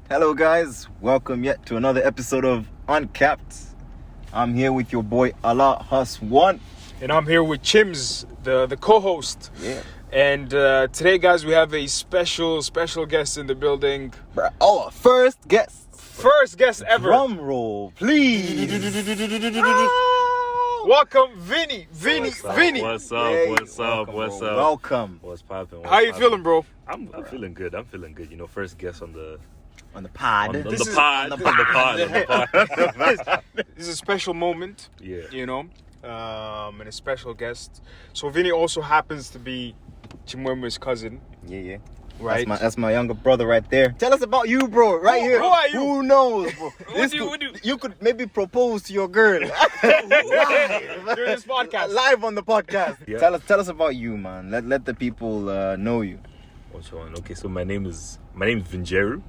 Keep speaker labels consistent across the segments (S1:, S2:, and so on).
S1: Hello guys, welcome yet to another episode of Uncapped. I'm here with your boy Allah Hus One.
S2: And I'm here with Chims, the co-host.
S1: Yeah.
S2: And today, guys, we have a special guest in the building.
S1: Our first guest.
S2: First guest ever.
S1: Drum roll, please.
S2: Welcome, Vinny. Vinny.
S3: What's up?
S1: Hey,
S3: What's up?
S1: Welcome.
S3: What's popping?
S2: How you feeling, bro?
S3: I'm feeling good. You know, first guest on the
S1: pod.
S3: on the pod.
S2: This is a special moment.
S3: Yeah.
S2: You know, and a special guest. So Vinny also happens to be Chimwemwe's cousin.
S1: Yeah.
S2: Right.
S1: That's my younger brother right there. Tell us about you, bro. Right here.
S2: Who are you?
S1: Who knows, bro? You could maybe propose to your girl
S2: During this podcast.
S1: live on the podcast.
S3: Yeah.
S1: Tell us about you, man. Let the people know you.
S3: What's on? Okay, so my name is Vinjeru.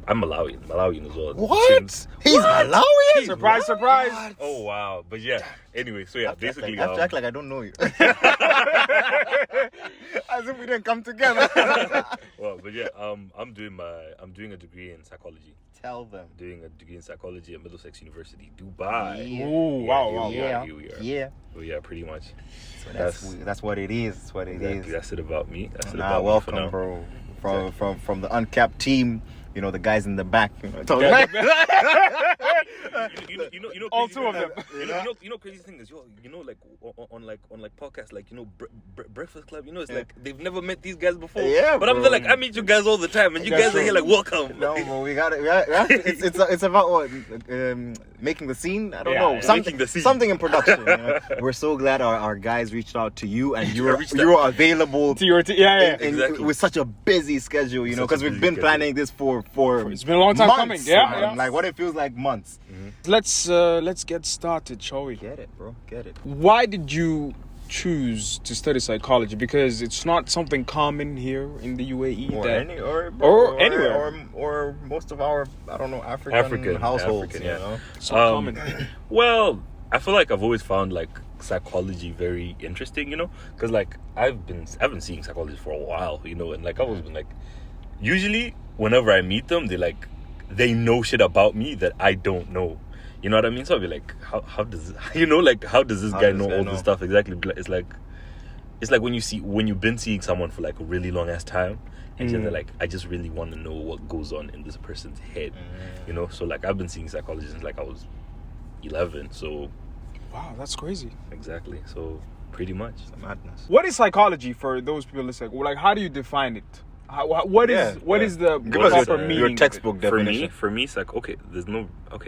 S3: I'm Malawian as well.
S1: What? He's Malawian?
S2: Surprise.
S1: What?
S3: Oh wow! But yeah. Anyway, so yeah, basically.
S1: I have to act like I don't know you. As if we didn't come together.
S3: Well, but yeah, I'm doing a degree in psychology.
S1: Tell them.
S3: Doing a degree in psychology at Middlesex University, Dubai.
S1: Yeah.
S2: Ooh, wow.
S3: Here we are.
S1: Yeah.
S3: So yeah, pretty much.
S1: So that's what it is. That's what it
S3: Exactly.
S1: is.
S3: That's it about me.
S1: Welcome,
S3: me
S1: bro. From the Uncapped team. You know, the guys in the back. You know,
S2: All two of them.
S3: You know, crazy thing is, like on podcasts, like Breakfast Club. You know, it's like they've never met these guys before.
S1: Yeah,
S3: but I'm
S1: bro.
S3: like, I meet you guys all the time, and you guys are here like, welcome.
S1: No, bro, we got it. It's about what making the scene. I don't know.
S3: Yeah,
S1: Something,
S3: making the scene.
S1: something in production. You know? We're so glad our guys reached out to you, and you were available
S2: To your yeah.
S3: Exactly.
S1: with such a busy schedule. You know,
S3: Such a
S1: because we've
S3: busy
S1: been
S3: schedule.
S1: planning this for
S2: It's been a long time
S1: months,
S2: coming. Yeah,
S1: man.
S2: yeah.
S1: Like what it feels like months.
S2: Let's get started, shall we?
S1: Get it, bro. Get it.
S2: Why did you choose to study psychology? Because it's not something common here in the UAE.
S1: Or
S2: anywhere.
S1: or most of our African households.
S3: African,
S1: you
S3: yeah.
S1: know?
S2: So common.
S3: Well, I feel like I've always found like psychology very interesting, you know, because like I've been seeing psychology for a while, you know, and like I've always been like, usually whenever I meet them, they know shit about me that I don't know. You know what I mean? So I'll be like, how does this guy know all this stuff exactly? It's like when you've been seeing someone for like a really long ass time, and they're like, I just really want to know what goes on in this person's head, you know. So like I've been seeing psychologists since like I was 11. So
S2: Wow, that's crazy.
S3: exactly. So pretty much.
S1: It's madness.
S2: What is psychology for those people listening? Like, how do you define it? What is the
S1: Give us
S2: proper meaning?
S1: your textbook definition.
S3: For me, it's like I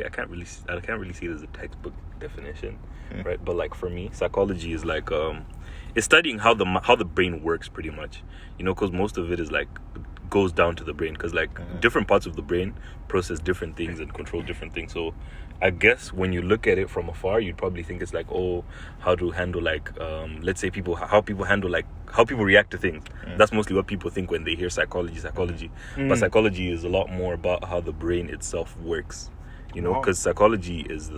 S3: can't really see it as a textbook definition, right? But like for me, psychology is like it's studying how the brain works, pretty much, you know, because most of it is like goes down to the brain, because like different parts of the brain process different things and control different things. So I guess when you look at it from afar, you'd probably think it's like, oh, how to handle like let's say how people react to things. That's mostly what people think when they hear psychology. But psychology is a lot more about how the brain itself works, you know, because psychology is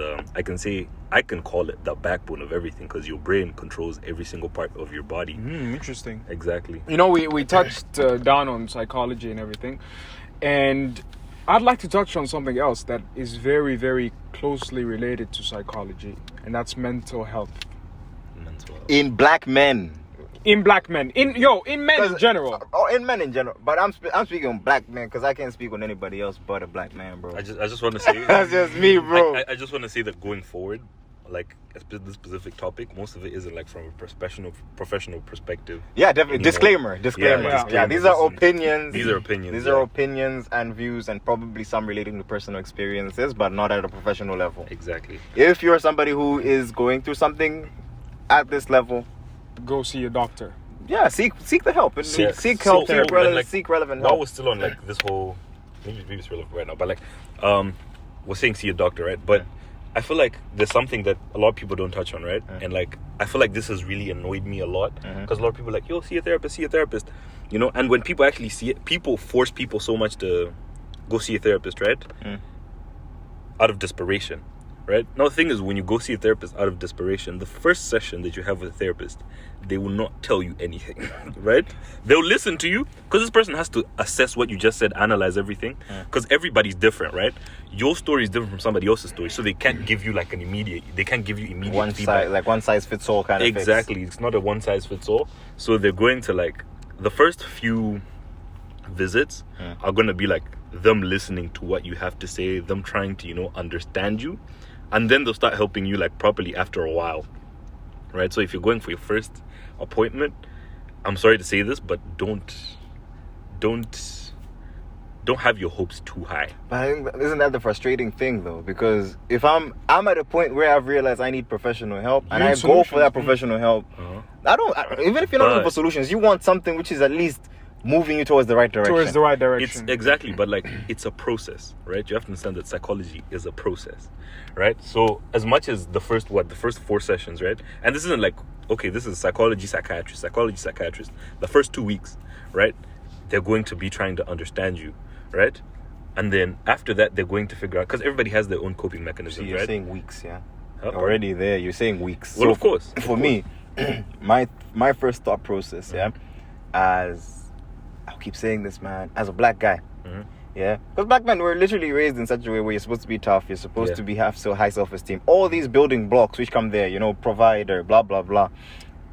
S3: I can call it the backbone of everything, because your brain controls every single part of your body.
S2: Interesting.
S3: Exactly.
S2: You know, we touched down on psychology and everything, and I'd like to touch on something else that is very, very closely related to psychology, and that's mental health.
S1: In black men.
S2: In black men, in men in general.
S1: Oh, in men in general. But I'm speaking on black men, because I can't speak on anybody else but a black man, bro.
S3: I just want to say
S1: That's just me, bro.
S3: I just want to say that going forward, like this specific topic, most of it isn't like from a professional perspective.
S1: Yeah, definitely.
S3: Anymore.
S1: Disclaimer.
S3: Yeah,
S1: Yeah, these are opinions.
S3: These are opinions.
S1: These are opinions and views, and probably some relating to personal experiences, but not at a professional level.
S3: Exactly.
S1: If you're somebody who is going through something at this level,
S2: Go see a doctor.
S1: yeah, seek the help. Seek help. Seek relevant help.
S3: While we're still on like this whole, maybe it's relevant right now, but like we're saying see a doctor, right? But I feel like there's something that a lot of people don't touch on, right? And like I feel like this has really annoyed me a lot, because a lot of people are like, yo, see a therapist, you know. And when people actually see it, people force people so much to go see a therapist, right? Out of desperation. right? Now, the thing is, when you go see a therapist out of desperation, the first session that you have with a therapist, they will not tell you anything, right? They'll listen to you because this person has to assess what you just said, analyze everything, because everybody's different, right? Your story is different from somebody else's story, so they can't give you like they can't give you immediate feedback.
S1: One size fits all kind of
S3: Exactly. It's not a one size fits all. So they're going to like, the first few visits are going to be like them listening to what you have to say, them trying to, understand you. And then they'll start helping you like properly after a while, right? So if you're going for your first appointment, I'm sorry to say this, but don't have your hopes too high.
S1: But I think isn't that the frustrating thing though? Because if I'm at a point where I've realized I need professional help and I go for that professional help, even if you're not looking for solutions, you want something which is at least moving you towards the right direction.
S3: It's exactly, but like it's a process, right? You have to understand that psychology is a process, right? So as much as the first 4 sessions, right? And this isn't like, okay, this is psychology, psychiatrist. The first 2 weeks, right? They're going to be trying to understand you, right? And then after that, they're going to figure out, because everybody has their own coping mechanisms,
S1: you're
S3: right?
S1: saying weeks, yeah?
S3: Huh?
S1: Already there, you're saying weeks.
S3: Well,
S1: so
S3: of course.
S1: For me, my first thought process, as I'll keep saying this, man, as a black guy, yeah, because black men were literally raised in such a way where you're supposed to be tough, you're supposed to have so high self-esteem, all these building blocks which come there, provider, blah blah blah,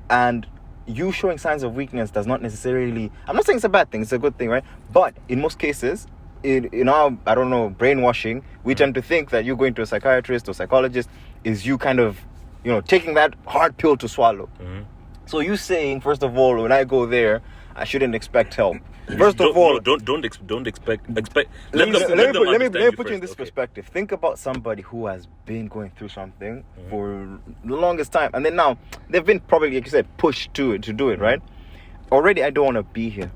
S1: and you showing signs of weakness does not necessarily, I'm not saying it's a bad thing, it's a good thing, right? But in most cases, in our, I don't know, brainwashing, we tend to think that you going to a psychiatrist or psychologist is you kind of, taking that hard pill to swallow. So you saying, first of all, when I go there, I shouldn't expect help. First of all,
S3: don't expect.
S1: Let me put you in this
S3: Okay.
S1: perspective. Think about somebody who has been going through something for the longest time, and then now they've been probably, like you said, pushed to do it, right? Already, I don't want to be here.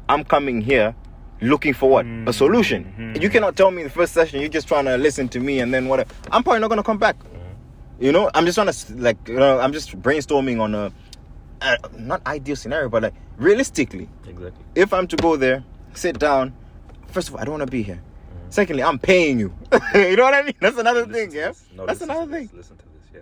S1: I'm coming here looking for what? A solution. You cannot tell me the first session you're just trying to listen to me, and then whatever. I'm probably not going to come back. I'm just trying to I'm just brainstorming on a not ideal scenario, but like realistically,
S3: Exactly.
S1: if I'm to go there, sit down, first of all, I don't want to be here. Secondly, I'm paying you. You know what I mean? That's another thing, yeah? That's another thing.
S3: Listen to this, yeah.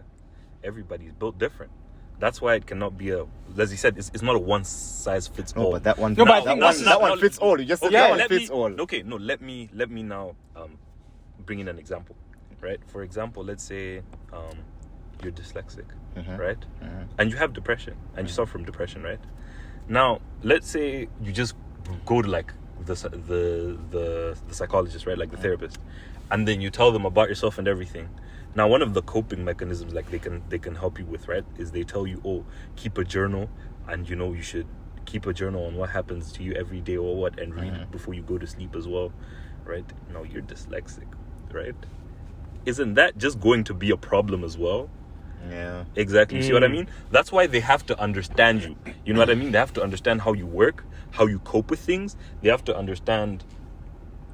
S3: Everybody's built different. That's why it cannot be as you said, it's not a one size fits all.
S1: No, but that one,
S2: No, but
S1: that one fits all. You just said that one fits all.
S3: Okay, no, let me now bring in an example, right? For example, let's say you're dyslexic, right? And you have depression, and you suffer from depression, right? Now, let's say you just go to like the psychologist, right? Like the therapist, and then you tell them about yourself and everything. Now, one of the coping mechanisms like they can help you with, right, is they tell you, oh, keep a journal, and you should keep a journal on what happens to you every day or what, and read it before you go to sleep as well, right? Now, you're dyslexic, right? Isn't that just going to be a problem as well?
S1: Yeah.
S3: Exactly. See what I mean? That's why they have to understand you. You know what I mean? They have to understand how you work, how you cope with things. They have to understand.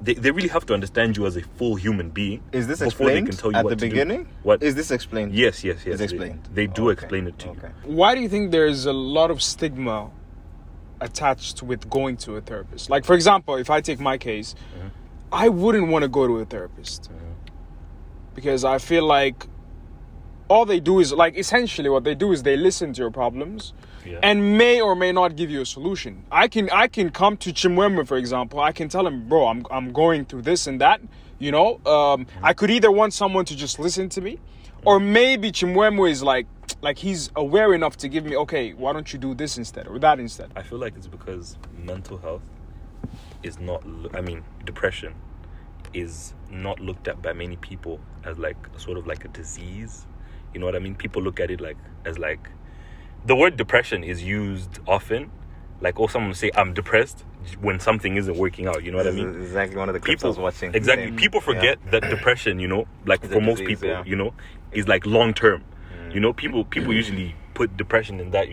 S3: They really have to understand you as a full human being.
S1: Is this
S3: before
S1: explained
S3: they can tell you
S1: at
S3: what
S1: the
S3: to
S1: beginning?
S3: Do. What
S1: is this explained?
S3: Yes.
S1: It's explained.
S3: They do explain it to you.
S2: Why do you think there's a lot of stigma attached with going to a therapist? Like, for example, if I take my case, I wouldn't want to go to a therapist because I feel like all they do is, like, essentially what they do is they listen to your problems and may or may not give you a solution. I can come to Chimwemwe, for example. I can tell him, bro, I'm going through this and that. I could either want someone to just listen to me, or maybe Chimwemwe is like he's aware enough to give me, okay, why don't you do this instead or that instead?
S3: I feel like it's because mental health is not. Depression is not looked at by many people as like sort of like a disease. You know what I mean? People look at it as the word depression is used often, like, someone will say I'm depressed when something isn't working out. You know what I mean?
S1: Exactly one of the clips I was watching.
S3: Exactly. People forget that depression, like for most people, is like long term. People usually put depression in that,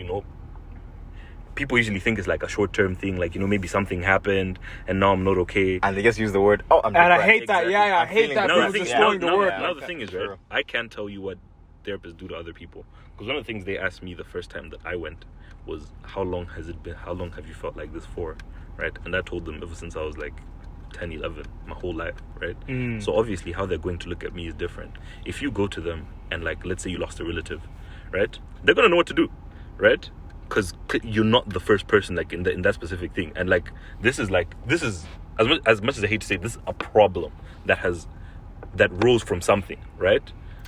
S3: people usually think it's like a short term thing, like, maybe something happened and now I'm not okay.
S1: And they just use the word, I'm
S2: and
S1: depressed.
S2: I hate that. Yeah, I hate that because it's destroying the word.
S3: Now the thing is, right, I can't tell you what therapists do to other people, because one of the things they asked me the first time that I went was, how long have you felt like this for, right? And I told them ever since I was like 10, 11, my whole life, right? So obviously how they're going to look at me is different. If you go to them and like, let's say you lost a relative, right? They're going to know what to do, right? Because you're not the first person like in that specific thing. And like, this is as much as I hate to say, this is a problem that rose from something, right?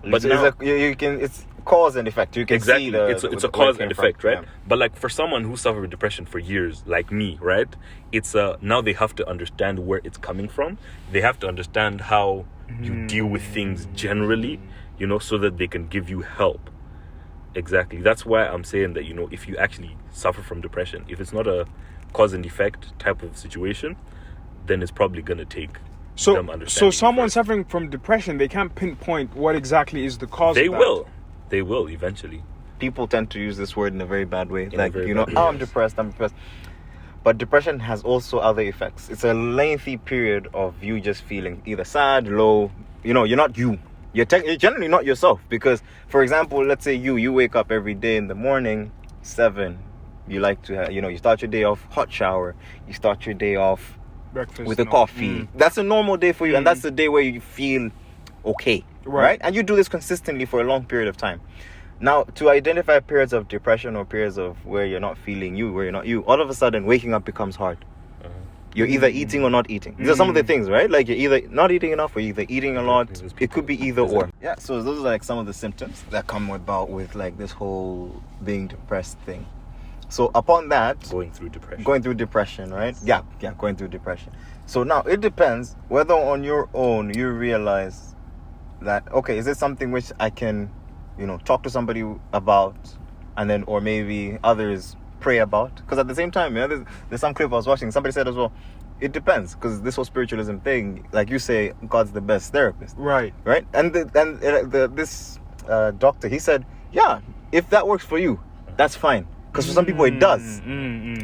S3: But now,
S1: it's cause and effect. You can
S3: exactly
S1: see
S3: it's a cause and effect, right? Yeah. But like for someone who suffered with depression for years, like me, right? It's now they have to understand where it's coming from. They have to understand how you deal with things generally, you know, so that they can give you help. Exactly. That's why I'm saying that, you know, if you actually suffer from depression, if it's not a cause and effect type of situation, then it's probably going to take them understanding.
S2: So someone suffering from depression, they can't pinpoint what exactly is the cause
S3: They
S2: of that.
S3: will. They will eventually.
S1: People tend to use this word in a very bad way. I'm depressed. But depression has also other effects. It's a lengthy period of you just feeling either sad, low. You know, you're not you. You're generally not yourself. Because, for example, let's say you wake up every day in the morning, 7. You like to have, you start your day off hot shower. You start your day off
S2: Breakfast
S1: with a coffee. That's a normal day for you. And that's the day where you feel okay. Right? And you do this consistently for a long period of time. Now, to identify periods of depression or periods of where you're not feeling you, where you're not you, all of a sudden waking up becomes hard. You're either eating or not eating. These are some of the things, right? Like you're either not eating enough or you're either eating a lot. It could be either or. Yeah, so those are like some of the symptoms that come about with like this whole being depressed thing. So upon that...
S3: Going through depression,
S1: right? Yeah, going through depression. So now it depends whether on your own you realize that, okay, is this something which I can, talk to somebody about and then, or maybe others pray about? Because at the same time, there's some clip I was watching, somebody said as well, it depends, because this whole spiritualism thing, like you say, God's the best therapist. Right? And this doctor, he said, yeah, if that works for you, that's fine. Because for some people it does.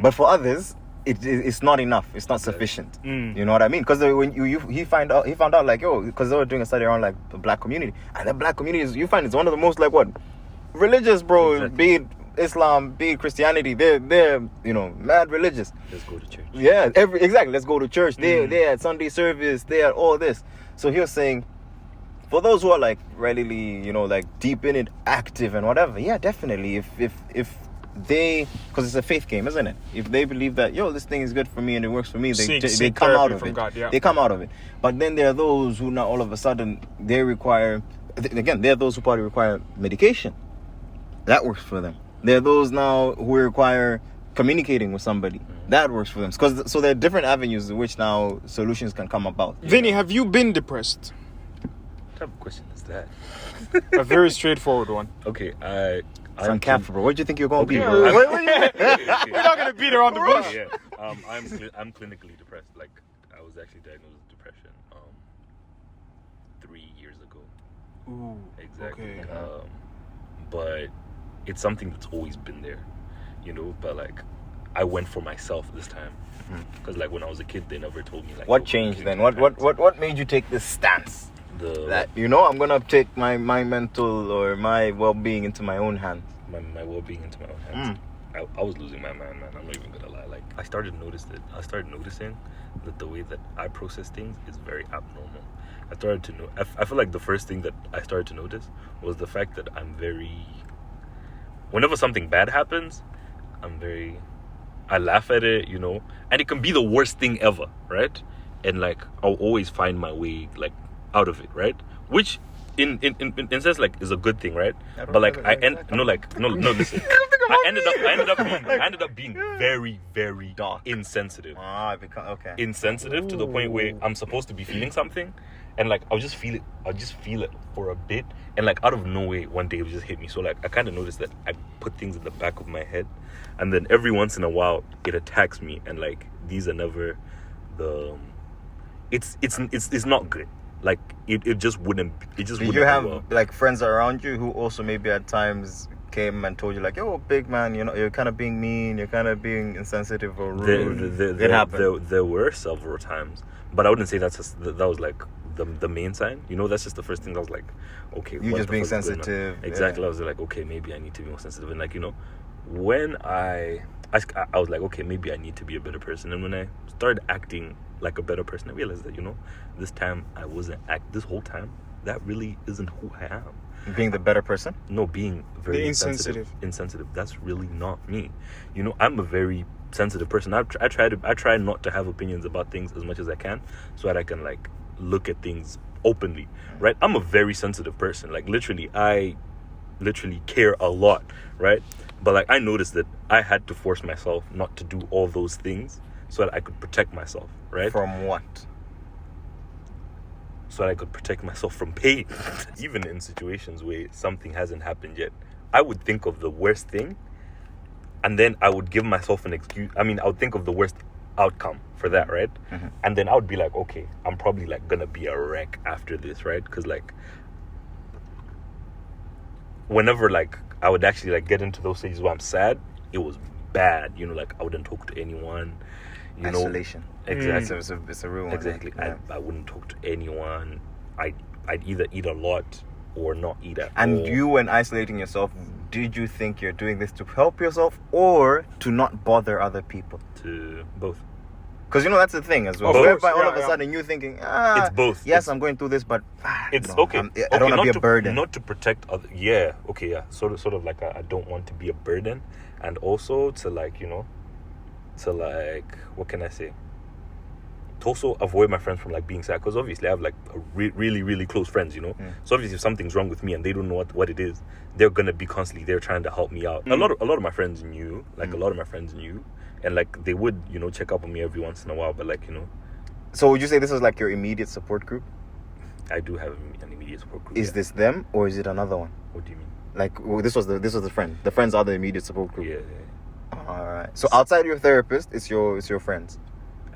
S1: But for others, it's not enough. It's not sufficient. You know what I mean? Because when he found out like, because they were doing a study around like the black community, and the black community is, you find it's one of the most like what religious, bro. Exactly. Be it Islam, be it Christianity, they're mad religious. Let's go to church. Yeah, exactly. Let's go to church. They're at Sunday service. They are all this. So he was saying, for those who are like readily, like deep in it, active and whatever, yeah, definitely. If they, because it's a faith game, isn't it? If they believe that, this thing is good for me and it works for me, they come out of it. God, yeah. They come out of it. But then there are those who now all of a sudden they require, again, there are those who probably require medication. That works for them. There are those now who require communicating with somebody. That works for them. So there are different avenues in which now solutions can come about.
S2: Vinny, have you been depressed?
S3: What type of question is that?
S2: A very straightforward one.
S3: Okay,
S1: it's Uncapped, bro. What do you think you're going to be, bro?
S2: We're not going to beat around the bush.
S3: Yeah. I'm clinically depressed. Like, I was actually diagnosed with depression 3 years ago.
S2: Ooh.
S3: Exactly. Okay. But it's something that's always been there, but like I went for myself this time, because like when I was a kid they never told me like
S1: what changed then. What made you take this stance that I'm gonna take my mental or my well-being into my own hands?
S3: My well-being into my own hands. I was losing my man. I'm not even gonna lie. Like I started noticing that the way that I process things is very abnormal. I feel like the first thing that I started to notice was the fact that whenever something bad happens, I laugh at it, and it can be the worst thing ever, right? And like, I'll always find my way, like, out of it, right? Which, in sense, like, is a good thing, right? But like, listen. I ended up being very, very
S1: dark,
S3: insensitive.
S1: Okay.
S3: Insensitive to the point where I'm supposed to be feeling something, and like I'll just feel it for a bit, and like out of nowhere one day it just hit me. So like I kind of noticed that I put things in the back of my head, and then every once in a while it attacks me, and like these are never it's not good. Like it just wouldn't. Did you have
S1: like friends around you who also maybe at times came and told you like, big man, you're kind of being mean, you're kind of being insensitive or rude? It happened.
S3: There were several times, but I wouldn't say that was like the main sign. That's just the first thing. I was like, okay,
S1: you just being sensitive.
S3: Exactly. Yeah. I was like, okay, maybe I need to be more sensitive. And like, when I I was like, okay, maybe I need to be a better person. And when I started acting like a better person, I realized that, this time I wasn't this whole time, that really isn't who I am.
S1: Being the better person?
S3: No, being very insensitive. That's really not me. I'm a very sensitive person. I try not to have opinions about things as much as I can, so that I can like look at things openly, right? I'm a very sensitive person. Like I literally care a lot, right? But like I noticed that I had to force myself not to do all those things so that I could protect myself, right?
S1: From what?
S3: So that I could protect myself from pain. Even in situations where something hasn't happened yet, I would think of the worst thing, and then I would give myself an excuse. I would think of the worst outcome for that, right?
S1: Mm-hmm.
S3: And then I would be like, okay, I'm probably like gonna be a wreck after this, right? Because like whenever like I would actually like get into those stages where I'm sad, it was bad. Like I wouldn't talk to anyone.
S1: Isolation.
S3: Exactly.
S1: It's a real one.
S3: Exactly.
S1: Yeah.
S3: I wouldn't talk to anyone. I'd either eat a lot or not eat at all.
S1: And you, when isolating yourself, did you think you're doing this to help yourself or to not bother other people?
S3: To both.
S1: Because that's the thing as well.
S2: Both.
S1: Whereby all
S2: Yeah,
S1: of a
S2: yeah.
S1: sudden you're thinking,
S3: It's both.
S1: Yes, I'm going through this, but
S3: It's
S1: no,
S3: okay.
S1: I don't want to be a burden.
S3: Not to protect other. Yeah. Okay. Yeah. Sort of like I don't want to be a burden, and also to like to like what can I say? To also avoid my friends from like being sad, because obviously I have like really really close friends, So obviously if something's wrong with me and they don't know what it is, they're gonna be constantly there trying to help me out. A lot of my friends knew, and like they would check up on me every once in a while, but like
S1: So would you say this was like your immediate support group?
S3: I do have an immediate support group.
S1: Is this them or is it another one?
S3: What do you mean?
S1: Like this was the friend. The friends are the immediate support group.
S3: Yeah.
S1: All right. So outside your therapist, it's your friends.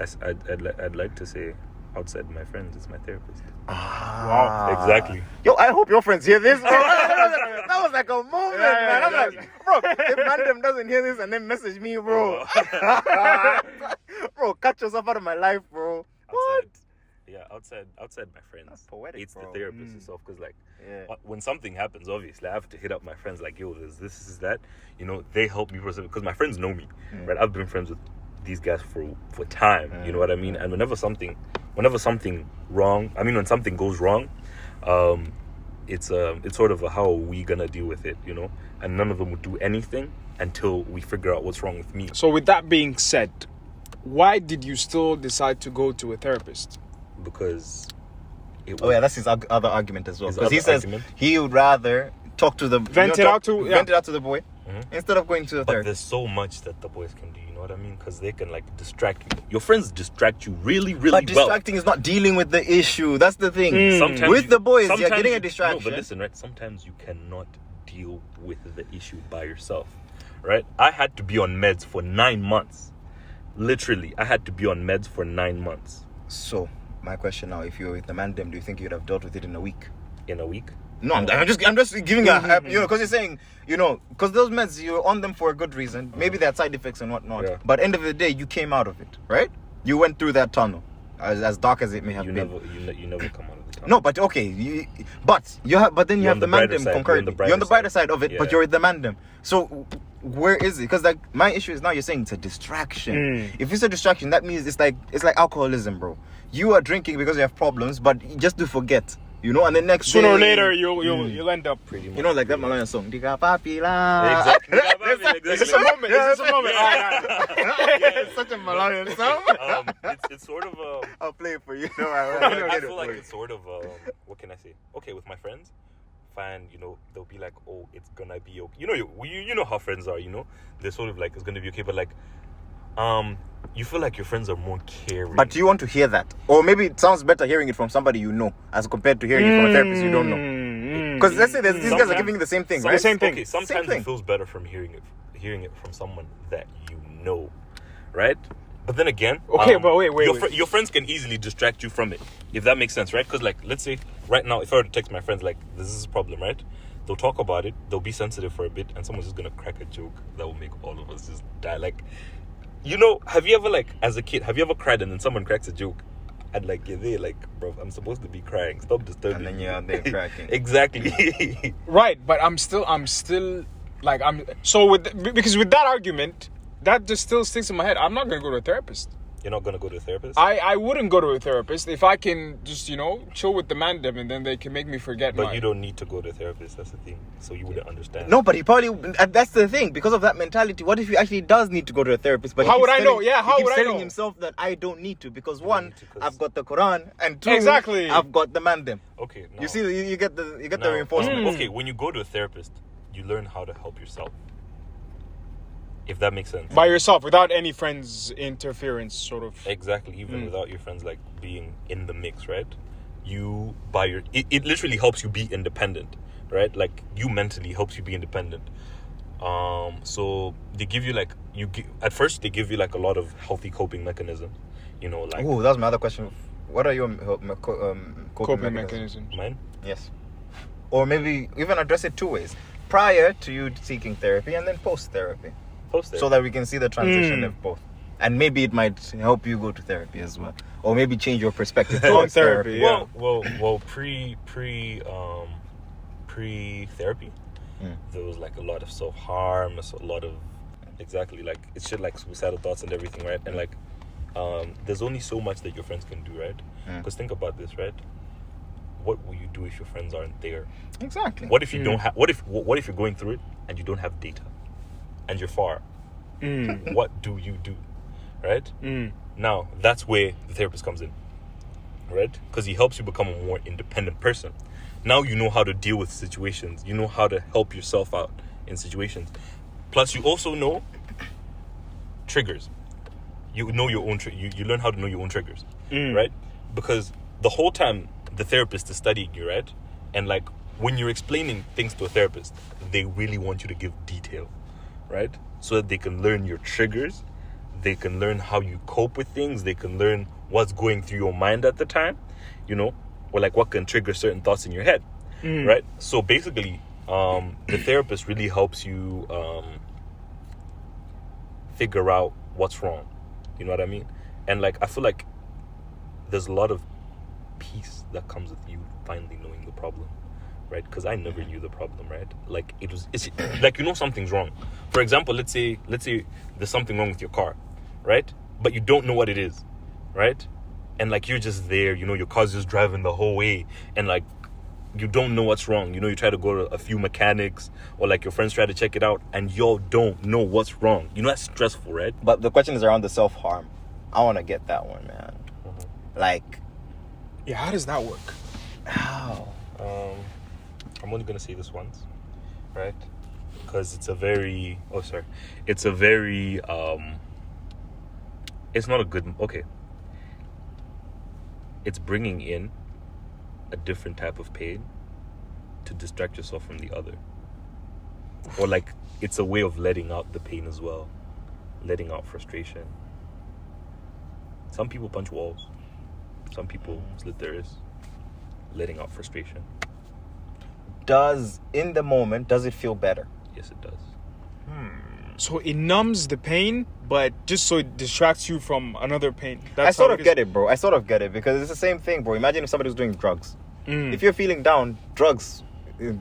S3: I'd like to say outside my friends, it's my therapist.
S1: Wow.
S3: Exactly.
S1: Yo, I hope your friends hear this, bro. That was like a moment, man. I'm like, bro, if Random doesn't hear this and then message me, bro. Bro, cut yourself out of my life, bro. What?
S3: Outside my friends.
S1: That's poetic,
S3: it's
S1: bro.
S3: the therapist itself, because like
S1: Yeah.
S3: when something happens, obviously I have to hit up my friends like, yo, there's this is that. They help me because my friends know me, right? I've been friends with these guys for time, you know what I mean? And whenever something wrong, when something goes wrong, it's sort of a how are we gonna deal with it, and none of them would do anything until we figure out what's wrong with me.
S2: So with that being said, why did you still decide to go to a therapist?
S3: Because
S1: that's his other argument as well.
S3: His
S1: Because he
S3: other
S1: says
S3: argument?
S1: he would rather talk to the
S2: Vent it out to
S1: the boy instead of going to the
S3: but
S1: therapist.
S3: there's so much that the boys can do, you know what I mean? Because they can like distract you. Your friends distract you really, really
S1: But
S3: well.
S1: distracting is not dealing with the issue. That's the thing.
S3: Sometimes
S1: With the boys, you're
S3: sometimes
S1: getting a
S3: No,
S1: distraction.
S3: but listen, right? Sometimes you cannot deal with the issue by yourself, right? I had to be on meds for 9 months. Literally, I had to be on meds for 9 months.
S1: So, my question now: if you're with the man, do you think you'd have dealt with it in a week?
S3: In a week?
S1: No, I'm just giving a because you're saying because those meds you're on them for a good reason. Maybe they had side effects and whatnot.
S3: Yeah.
S1: But end of the day, you came out of it, right? You went through that tunnel, as dark as it may have
S3: You
S1: been.
S3: never come out of the tunnel.
S1: No, but okay, but then you
S3: You're
S1: have
S3: on
S1: the
S3: the brighter
S1: mandem
S3: side.
S1: concurrently.
S3: You're on the
S1: You're on the brighter
S3: brighter
S1: side of it, but
S3: Yeah.
S1: you're with the mandem. So where is it? Because like my issue is now you're saying it's a distraction. If it's a distraction, that means it's like alcoholism, bro. You are drinking because you have problems, but just to forget, and the next
S2: Sooner
S1: day,
S2: or later, you'll end up.
S3: Pretty much.
S1: like that Malayan song. Diga papi la.
S3: Exactly.
S2: Is this a moment? Is this a moment?
S1: It's such a Malayan song.
S3: It's sort of a.
S1: I'll play it for you.
S3: I feel like it's sort of what can I say? Okay, with my friends, fine. They'll be like, oh, it's gonna be okay. You know how friends are. They're sort of like it's gonna be okay, but like, you feel like your friends are more caring.
S1: But do you want to hear that? Or maybe it sounds better hearing it from somebody you know as compared to hearing it from a therapist you don't know. Because let's say these guys are giving you the same thing, right?
S2: Same thing.
S3: Okay, sometimes it feels better from hearing it from someone that you know, right? But then again,
S2: Okay, but wait.
S3: Your friends can easily distract you from it, if that makes sense, right? Because like, let's say right now, if I were to text my friends like, "This is a problem," right? They'll talk about it. They'll be sensitive for a bit, and someone's just gonna crack a joke that will make all of us just die. Like, have you ever as a kid, have you ever cried and then someone cracks a joke? And like you're there, like, bro, I'm supposed to be crying. Stop disturbing.
S1: And then you're out there cracking.
S3: Exactly.
S2: Right, but I'm still like because with that argument, that just still sticks in my head. I'm not gonna go to a therapist.
S3: You're not gonna go to a therapist?
S2: I wouldn't go to a therapist if I can just, chill with the mandem and then they can make me forget.
S3: But you don't need to go to a therapist. That's the thing. So you wouldn't understand.
S1: No, but he probably. That's the thing. Because of that mentality, what if he actually does need to go to a therapist? But
S2: How would I know? Yeah, how
S1: he keeps
S2: would I
S1: telling
S2: know?
S1: himself that I don't need to because
S3: You don't
S1: one,
S3: need to 'cause-
S1: I've got the Quran, and two,
S2: Exactly.
S1: I've got the mandem.
S3: Okay. Now,
S1: You see, you get the
S3: now,
S1: reinforcement.
S3: Okay, when you go to a therapist, you learn how to help yourself. If that makes sense.
S2: By yourself, without any friends' interference, sort of.
S3: Exactly, even without your friends like being in the mix, right? It literally helps you be independent, right? Like you mentally helps you be independent. So they give you at first they give you like a lot of healthy coping mechanisms, like
S1: Oh, that's my other question. What are your coping mechanisms?
S3: mine.
S1: Yes. Or maybe even address it two ways: prior to you seeking therapy, and then post therapy. So that we can see the transition of both. And maybe it might help you go to therapy as well. Or maybe change your perspective towards
S2: therapy,
S1: therapy.
S2: yeah.
S3: Well, pre therapy, there was like a lot of self-harm, a lot of exactly like it's shit like suicidal thoughts and everything, right? And like there's only so much that your friends can do, right? Because think about this, right? What will you do if your friends aren't there?
S1: Exactly.
S3: What if you don't have? What if you're going through it and you don't have data, and you're far? What do you do, right? Now that's where the therapist comes in, right? Because he helps you become a more independent person. Now you know how to deal with situations. You know how to help yourself out in situations. Plus, you also know triggers. You know your own. You learn how to know your own triggers, right? Because the whole time the therapist is studying you, right? And like when you're explaining things to a therapist, they really want you to give detail, right? So that they can learn your triggers, they can learn how you cope with things, they can learn what's going through your mind at the time, or like what can trigger certain thoughts in your head, right? So basically, the therapist really helps you figure out what's wrong. You know what I mean? And like I feel like there's a lot of peace that comes with you finally knowing the problem. Right, because I never knew the problem, right? Like it's like something's wrong. For example, let's say there's something wrong with your car, right? But you don't know what it is, right? And like you're just there, your car's just driving the whole way, and like you don't know what's wrong. You try to go to a few mechanics, or like your friends try to check it out, and y'all don't know what's wrong. That's stressful, right?
S1: But the question is around the self-harm. I want to get that one, man. Like,
S2: Yeah, how does that work?
S1: how?
S3: I'm only gonna say this once, right? Because it's not a good. Okay, it's bringing in a different type of pain to distract yourself from the other, or like it's a way of letting out the pain as well, letting out frustration. Some people punch walls, some people slit their wrists, letting out frustration.
S1: In the moment, does it feel better?
S3: Yes, it does.
S2: So it numbs the pain, but just so it distracts you from another pain.
S1: I sort of get it, bro. I sort of get it because it's the same thing, bro. Imagine if somebody was doing drugs. If you're feeling down, drugs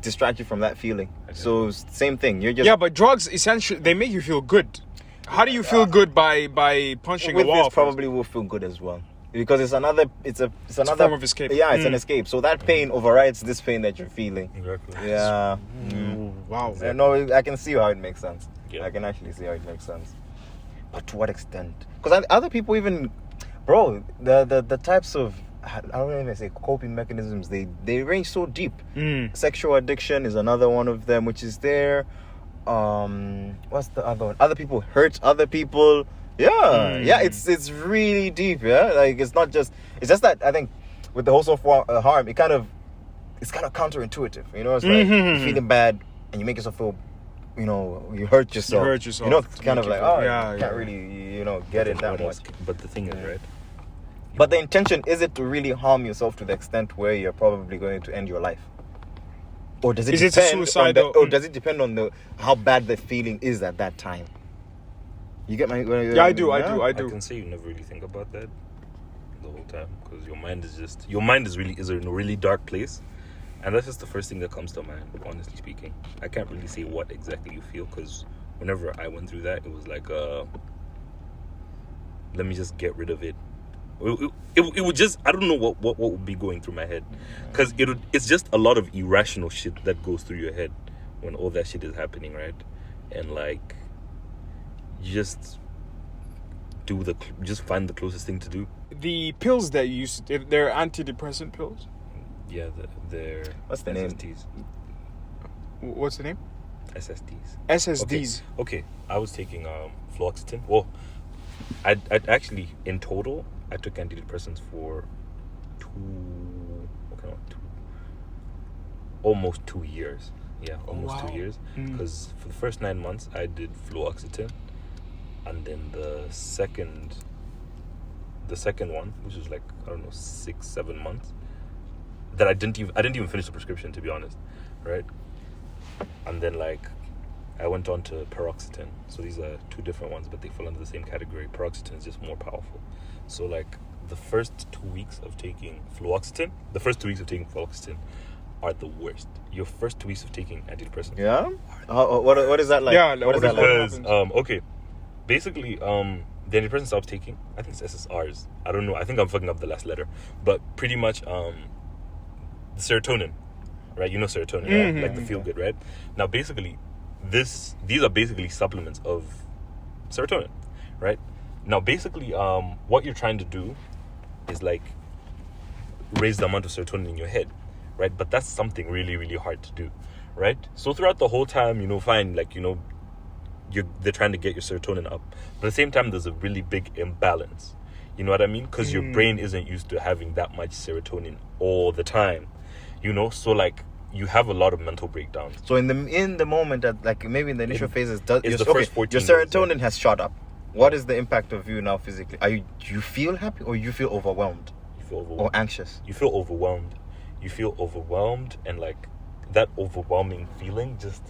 S1: distract you from that feeling. So same thing. You're just
S2: but drugs essentially they make you feel good. How do you feel good by punching
S1: with
S2: a wall?
S1: this probably will feel good as well. Because it's another
S2: form of escape.
S1: Yeah, it's an escape. So that pain overrides this pain that you're feeling.
S3: Exactly.
S1: Yeah.
S2: Wow.
S1: Yeah, no, I can see how it makes sense.
S3: Yeah.
S1: I can actually see how it makes sense. But to what extent? Because other people even, bro, the types of, I don't even say coping mechanisms, they range so deep. Sexual addiction is another one of them, which is there. What's the other one? Other people hurt other people. Yeah, it's really deep. Yeah, like it's just that I think with the whole self-harm, it's kind of counterintuitive. It's like you're feeling bad and you make yourself feel, you hurt yourself. It's kind of like you can't really get it that much.
S3: But the thing is, right?
S1: But the intention is it to really harm yourself to the extent where you're probably going to end your life, or does it
S2: Is it
S1: depend
S2: suicidal?
S1: or does it depend on how bad the feeling is at that time? You get my?
S2: Yeah, I do.
S3: I can say you never really think about that the whole time because your mind is in a really dark place, and that's just the first thing that comes to mind. Honestly speaking, I can't really say what exactly you feel because whenever I went through that, it was like, let me just get rid of it. It would just, I don't know what would be going through my head, because it's just a lot of irrational shit that goes through your head when all that shit is happening, right? And like, you just find the closest thing to do.
S2: The pills that you used to, they're antidepressant pills?
S3: Yeah, they're
S1: What's the name?
S3: SSDs.
S2: What's the name?
S3: SSDs.
S2: SSDs.
S3: Okay. I was taking fluoxetine. Well, I'd actually, in total, I took antidepressants for almost 2 years. Yeah, almost 2 years. Because for the first 9 months, I did fluoxetine, and then the second one, which was like, I don't know, 6-7 months, that I didn't even finish the prescription, to be honest, right? And then like, I went on to paroxetine. So these are two different ones, but they fall under the same category. Paroxetine is just more powerful. So like, the first 2 weeks of taking fluoxetine are the worst. Your first 2 weeks of taking antidepressants.
S1: Yeah. What is that like?
S2: Yeah,
S1: what is that like?
S3: Because okay, basically, the antidepressants I was taking, I think it's SSRIs. I don't know. I think I'm fucking up the last letter, but pretty much the serotonin, right? You know serotonin, right? Like the feel good, right? Now, basically, these are basically supplements of serotonin, right? Now, basically, what you're trying to do is like raise the amount of serotonin in your head, right? But that's something really, really hard to do, right? So throughout the whole time, fine, like, they're trying to get your serotonin up, but at the same time, there's a really big imbalance. You know what I mean? Because your brain isn't used to having that much serotonin all the time, So like, you have a lot of mental breakdowns.
S1: So in the moment that, like, maybe in the initial phases, your
S3: first
S1: serotonin has shot up. What is the impact of you now physically? Do you feel happy, or you feel overwhelmed?
S3: You feel overwhelmed.
S1: Or anxious?
S3: You feel overwhelmed. You feel overwhelmed, and like, that overwhelming feeling just,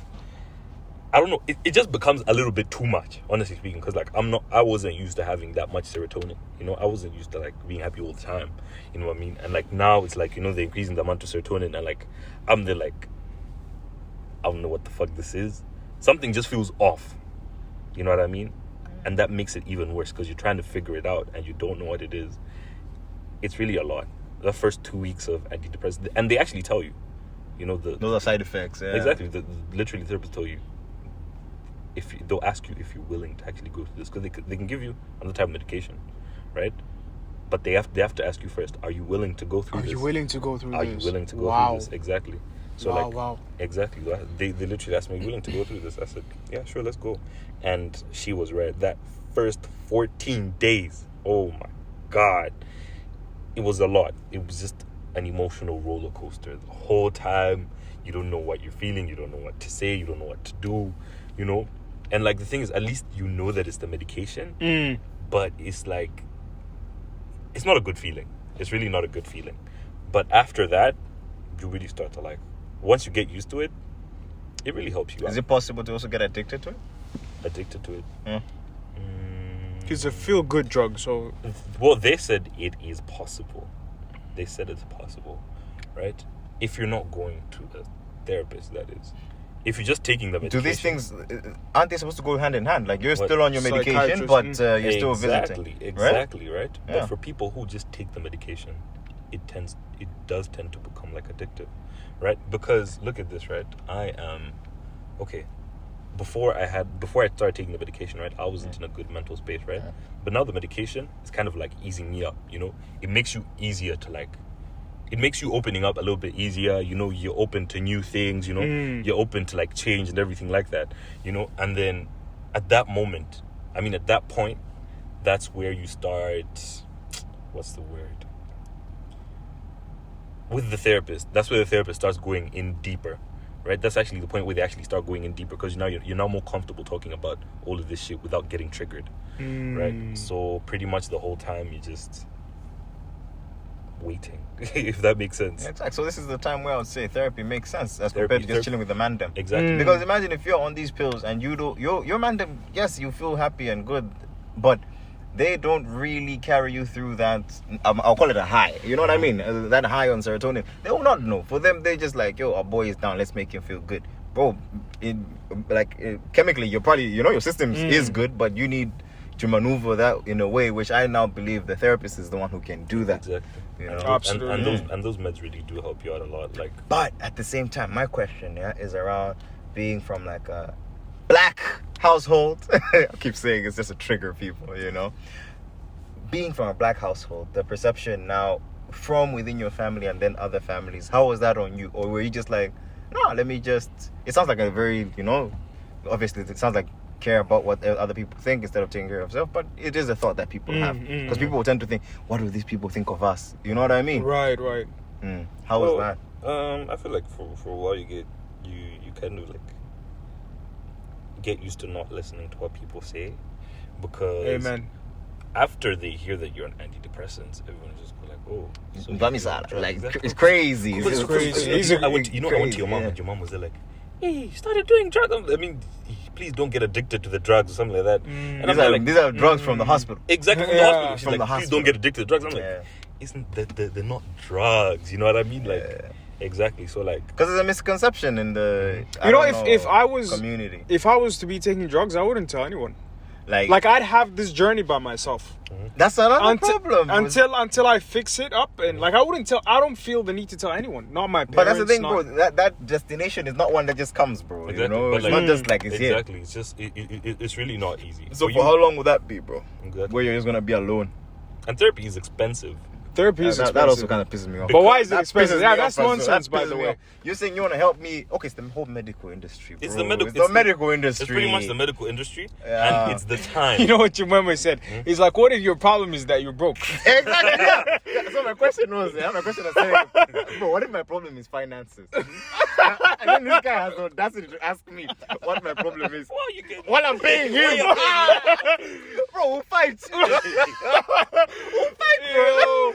S3: I don't know, it just becomes a little bit too much, honestly speaking, because like, I wasn't used to having that much serotonin. I wasn't used to like being happy all the time. You know what I mean? And like, now it's like, they're increasing the amount of serotonin, and like, I'm there like, I don't know what the fuck this is. Something just feels off. You know what I mean? And that makes it even worse, because you're trying to figure it out and you don't know what it is. It's really a lot. The first 2 weeks of antidepressants, and they actually tell you,
S1: those are side effects. Yeah.
S3: Exactly. Literally, therapists tell you, they'll ask you if you're willing to actually go through this, because they can give you another type of medication, right? But they have to ask you first, are you willing to go through this?
S2: Are you willing to go through this?
S3: Are you willing to go through this? Exactly. So
S2: wow.
S3: Exactly. They literally asked me, are you willing to go through this? I said, yeah, sure, let's go. And she was right. That first 14 days, oh my God, it was a lot. It was just an emotional roller coaster the whole time. You don't know what you're feeling. You don't know what to say. You don't know what to do, And like, the thing is, at least that it's the medication, but it's like, it's not a good feeling. It's really not a good feeling. But after that, you really start to like, once you get used to it, it really helps you out.
S1: Is it possible to also get addicted to it?
S3: Addicted to it?
S1: Yeah.
S2: It's a feel-good drug, so...
S3: Well, they said it is possible. They said it's possible, right? If you're not going to a therapist, that is. If you're just taking the medication...
S1: Do these things... Aren't they supposed to go hand in hand? Like, you're still on your medication, but you're still visiting.
S3: Exactly, right?
S1: Yeah.
S3: But for people who just take the medication, it does tend to become like addictive, right? Because look at this, right? I am... Okay. Before I started taking the medication, right, I wasn't in a good mental space, right?
S1: Yeah.
S3: But now the medication is kind of like easing me up, It makes you easier to like... It makes you opening up a little bit easier, you're open to new things, you're open to like change and everything like that, And then at that point, that's where you start... What's the word? With the therapist. That's where the therapist starts going in deeper. Right, that's actually the point where they actually start going in deeper, because you're now more comfortable talking about all of this shit without getting triggered, right? So pretty much the whole time you're just waiting, if that makes sense.
S1: Yeah, exactly. So this is the time where I would say therapy makes sense as compared to just chilling with the mandem.
S3: Exactly.
S1: Because imagine if you're on these pills and your mandem, yes, you feel happy and good, but they don't really carry you through that, I'll call it a high, you know what I mean? That high on serotonin. They will not know. For them, they're just like, yo, our boy is down, let's make him feel good. bro, chemically, you're probably, your system is good, but you need to maneuver that in a way which I now believe the therapist is the one who can do that.
S3: Exactly.
S2: Absolutely.
S3: And those meds really do help you out a lot. Like,
S1: but at the same time, my question is around being from like a black household. I keep saying it's just a trigger, people. Being from a black household, the perception now from within your family and then other families. How was that on you, or were you just like, no, let me just? It sounds like a very, obviously it sounds like care about what other people think instead of taking care of yourself, but it is a thought that people have, because people will tend to think, what do these people think of us? You know what I mean?
S2: Right.
S1: How was that?
S3: I feel like for a while you kind of like get used to not listening to what people say, because
S2: Amen.
S3: After they hear that you're on antidepressants, everyone's just like, oh, so
S1: it's crazy.
S2: It's crazy.
S3: I went to your mom, and your mom was there like, hey, you started doing drugs. I mean, please don't get addicted to the drugs or something like that. And
S1: these are drugs from the hospital.
S3: Exactly, from the hospital. She's
S1: from
S3: like,
S1: the
S3: please
S1: hospital.
S3: don't get addicted to drugs. I'm like, isn't that they're not drugs? You know what I mean? Like, exactly. So like,
S1: because there's a misconception in the
S2: if I was
S1: community.
S2: If I was to be taking drugs, I wouldn't tell anyone.
S1: Like
S2: I'd have this journey by myself.
S1: That's another problem.
S2: Until I fix it up, and I wouldn't tell. I don't feel the need to tell anyone. Not my parents.
S1: But that's the thing, bro. That destination is not one that just comes, bro.
S3: Exactly.
S1: It's not just like it's here.
S3: Exactly. It's just it's really not easy.
S1: So for how long would that be, bro?
S3: Exactly.
S1: Where you're just gonna be alone.
S3: And therapy is expensive.
S2: Therapy is expensive.
S1: That also kind of pisses me off.
S2: But why is it
S1: That
S2: expensive?
S1: pisses
S2: Yeah,
S1: me
S2: that's
S1: off,
S2: nonsense,
S1: that
S2: by
S1: pisses
S2: the
S1: me
S2: way.
S1: off. You're saying you want to help me? Okay, it's the whole medical industry, bro.
S3: It's the medical
S1: industry.
S3: It's pretty much the medical industry,
S1: Yeah.
S3: and it's the time.
S2: You know what your mama said? He's like, what if your problem is that you're broke?
S1: Exactly. Yeah. So my question was, bro, what if my problem is finances? And then this guy has the audacity to ask me what my problem is. What I'm paying him. Bro, we'll fight. We'll fight, bro.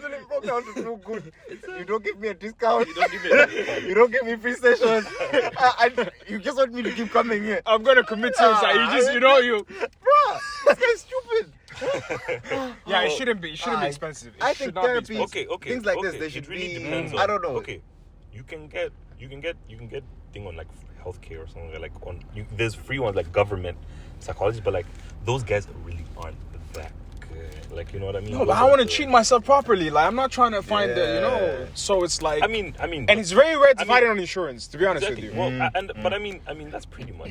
S1: Then it broke down to too good. You don't give me a discount. You don't give me free session. You just want me to keep coming here.
S2: I'm gonna commit suicide. You.
S1: Bro, this guy's stupid.
S2: Yeah, it shouldn't be. It shouldn't be expensive. It
S1: I
S2: should
S1: think
S2: not be
S1: therapy.
S2: expensive.
S3: Okay.
S1: Things like this, they should
S3: it really
S1: be.
S3: depends on,
S1: I don't know.
S3: Okay, you can get thing on like healthcare or something like on. There's free ones like government psychology, but like those guys really aren't that good. Like, you know what I mean?
S2: No, but I want to treat myself properly. Like, I'm not trying to find So it's like.
S3: I mean,
S2: and it's very rare to find it on insurance. To be honest with you.
S3: Well, but I mean that's pretty much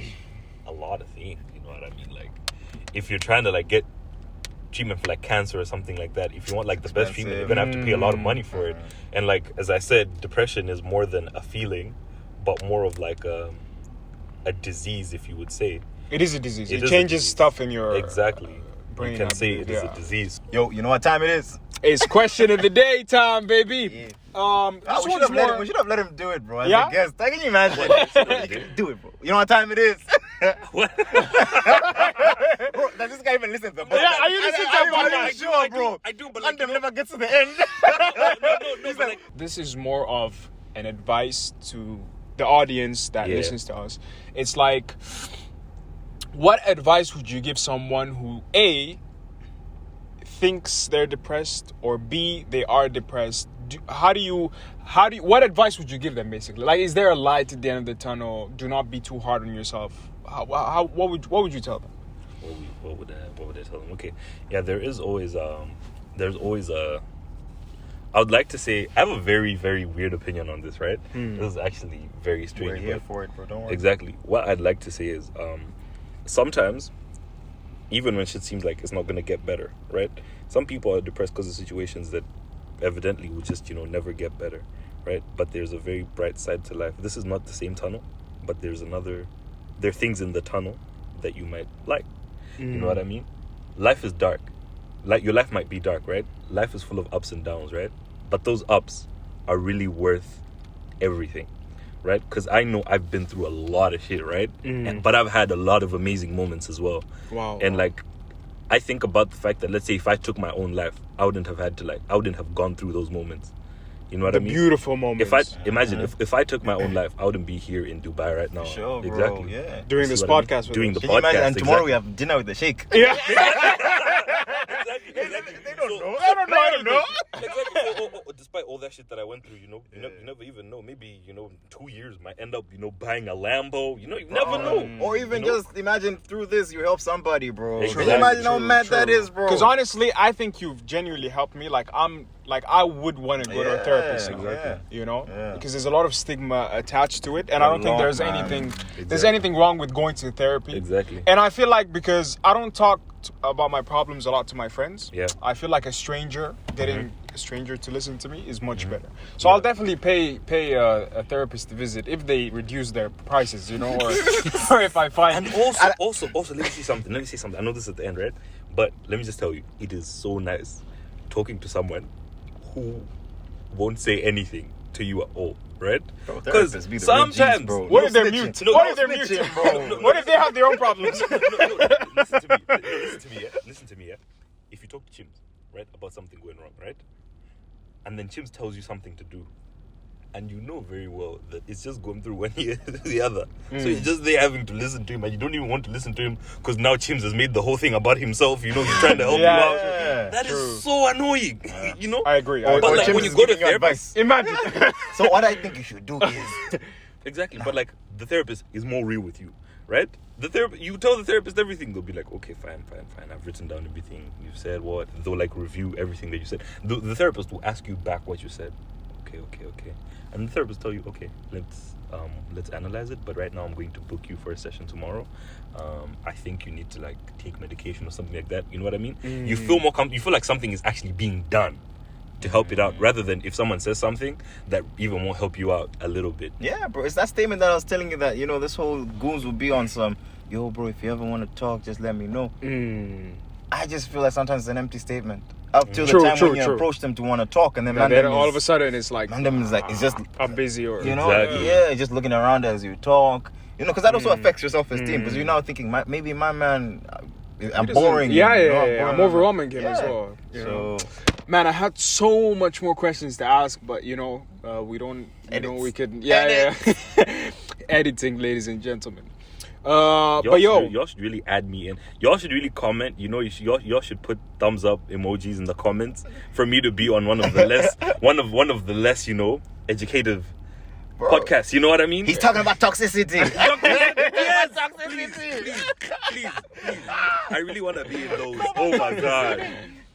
S3: a lot of things. You know what I mean? Like, if you're trying to like get treatment for like cancer or something like that, if you want like the best treatment, you're gonna have to pay a lot of money for it. And like, as I said, depression is more than a feeling, but more of like a disease, if you would say.
S2: It is a disease. It
S3: is
S2: changes
S3: a disease.
S2: stuff in your
S3: Exactly.
S2: brain.
S3: You can say it is a disease.
S1: Yo, you know what time it is?
S2: It's question of the day time, baby.
S1: Yeah.
S2: This
S1: we
S2: one's more.
S1: should have let him do it, bro. As
S2: Yeah?
S1: a guest. Can you imagine? Do it, bro. You know what time it is?
S3: What?
S1: Bro, does this guy even listen to the podcast?
S2: Yeah, are you listening to the
S1: Are
S2: podcast?
S1: you sure, bro?
S3: I do, but
S1: Like, never gets to the end.
S3: no, but like,
S2: This is more of an advice to the audience that listens to us. It's like, what advice would you give someone who A, thinks they're depressed, or B, they are depressed? What advice would you give them, basically? Like, is there a light at the end of the tunnel? Do not be too hard on yourself. What would you tell them?
S3: what would I tell them? Okay, yeah, there's always I would like to say, I have a very, very weird opinion on this, right? This is actually very strange.
S1: We're here for it, bro. Don't worry.
S3: Exactly. What I'd like to say is, sometimes, even when shit seems like it's not going to get better, right? Some people are depressed because of situations that evidently will just, never get better, right? But there's a very bright side to life. This is not the same tunnel, but there are things in the tunnel that you might like. You know what I mean? Life is dark. Like, your life might be dark, right? Life is full of ups and downs, right? But those ups are really worth everything, right? Because I know I've been through a lot of shit, right? But I've had a lot of amazing moments as well.
S2: Wow.
S3: And like, I think about the fact that, let's say, if I took my own life, I wouldn't have gone through those moments. You know what I mean?
S2: Beautiful moments.
S3: If I took my own life, I wouldn't be here in Dubai right now.
S1: Sure, bro.
S3: Exactly.
S1: Yeah.
S2: Doing this podcast with us.
S3: Doing the
S1: Can you imagine?
S3: podcast.
S1: And tomorrow
S3: exactly.
S1: we have dinner with the sheikh.
S2: Yeah.
S1: They don't know.
S2: I don't know.
S1: I don't know.
S3: Exactly. Despite all that shit that I went through, you never even know. Maybe 2 years might end up, buying a Lambo. You never know.
S1: Or even just imagine through this you help somebody, bro.
S3: Exactly.
S1: Can you imagine how
S2: True,
S1: mad
S2: true.
S1: that is, bro?
S2: Because honestly, I think you've genuinely helped me. I would want to go to a therapist now.
S1: Exactly.
S2: Yeah. Because there's a lot of stigma attached to it, and I don't think there's anything
S3: Exactly.
S2: wrong with going to therapy.
S3: Exactly.
S2: And I feel like because I don't talk about my problems a lot to my friends,
S3: Yeah.
S2: I feel like a stranger getting a stranger to listen to me is much better. So I'll definitely pay a therapist to visit if they reduce their prices, or or if I find.
S3: And also, let me say something. I know this is at the end, right? But let me just tell you, it is so nice talking to someone who won't say anything to you at all, right? Because sometimes,
S1: bro.
S2: What if they're mute? What if they're mute,
S1: bro?
S2: What if they have their own problems?
S3: No, listen to me. Listen to me. If you talk to Chims, right, about something going wrong, right, and then Chims tells you something to do, and you know very well that it's just going through one ear to the other. So you're just there having to listen to him, and you don't even want to listen to him because now Chims has made the whole thing about himself. He's trying to help you out.
S1: Yeah,
S3: That is so annoying.
S2: I agree.
S1: Or
S3: But like
S1: Chims
S3: when you
S1: is
S3: go to
S1: giving you
S3: therapist,
S2: Imagine.
S1: So what I think you should do is
S3: exactly. But like the therapist is more real with you, right? You tell the therapist everything, they'll be like, okay, fine. I've written down everything you've said. What they'll like review everything that you said. The therapist will ask you back what you said. Okay. And the therapist tell you, okay, let's analyze it. But right now, I'm going to book you for a session tomorrow. I think you need to like take medication or something like that. You know what I mean? You feel more you feel like something is actually being done to help it out, rather than if someone says something that even won't help you out a little bit.
S1: yeah, bro. It's that statement that I was telling you that this whole goons will be on some. Yo, bro, if you ever want to talk, just let me know. I just feel like sometimes it's an empty statement. Up till the time when you approach them to want to talk, and then
S2: all of a sudden it's like,
S1: it's just
S2: I'm busy, or
S3: Exactly.
S1: just looking around as you talk. Because that also affects your self-esteem. Because you're now thinking, maybe my man, I'm boring.
S2: I'm overwhelming him as well.
S1: So,
S2: man, I had so much more questions to ask, but we don't. We could. Editing, ladies and gentlemen.
S3: Y'all should really add me in. Y'all should really comment. Y'all should put thumbs up emojis in the comments for me to be on one of the less educative podcasts. You know what I mean?
S1: he's talking about toxicity.
S3: Yes, please. I really want to be in those. Oh my god.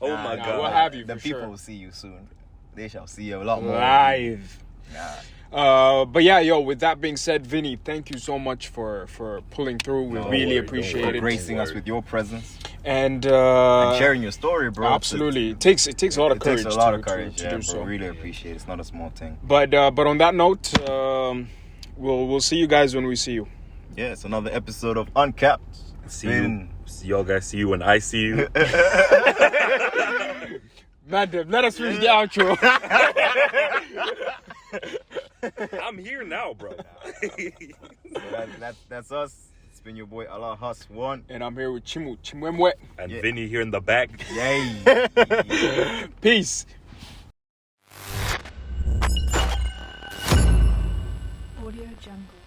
S3: Oh my god.
S2: We'll have you.
S1: The
S2: for
S1: people
S2: sure.
S1: will see you soon. They shall see you a lot more.
S2: Live.
S1: Nah.
S2: But yeah, with that being said, Vinny, thank you so much for pulling through. We really appreciate
S1: For
S2: it.
S1: gracing us with your presence
S2: And
S1: sharing your story, bro.
S2: Absolutely. It takes a lot of courage.
S1: It takes a lot of courage,
S2: to
S1: yeah,
S2: do
S1: bro.
S2: so.
S1: Really appreciate it. It's not a small thing.
S2: But on that note, we'll see you guys when we see you.
S1: Yeah, it's another episode of Uncapped.
S3: See y'all guys. See you when I see you.
S2: Madam, let us finish the outro.
S3: I'm here now, bro.
S1: So that's us. It's been your boy Allah Hus One.
S2: And I'm here with Chimwemwe.
S3: And Vinny here in the back.
S1: Yay.
S2: Peace.
S4: Audio Jungle.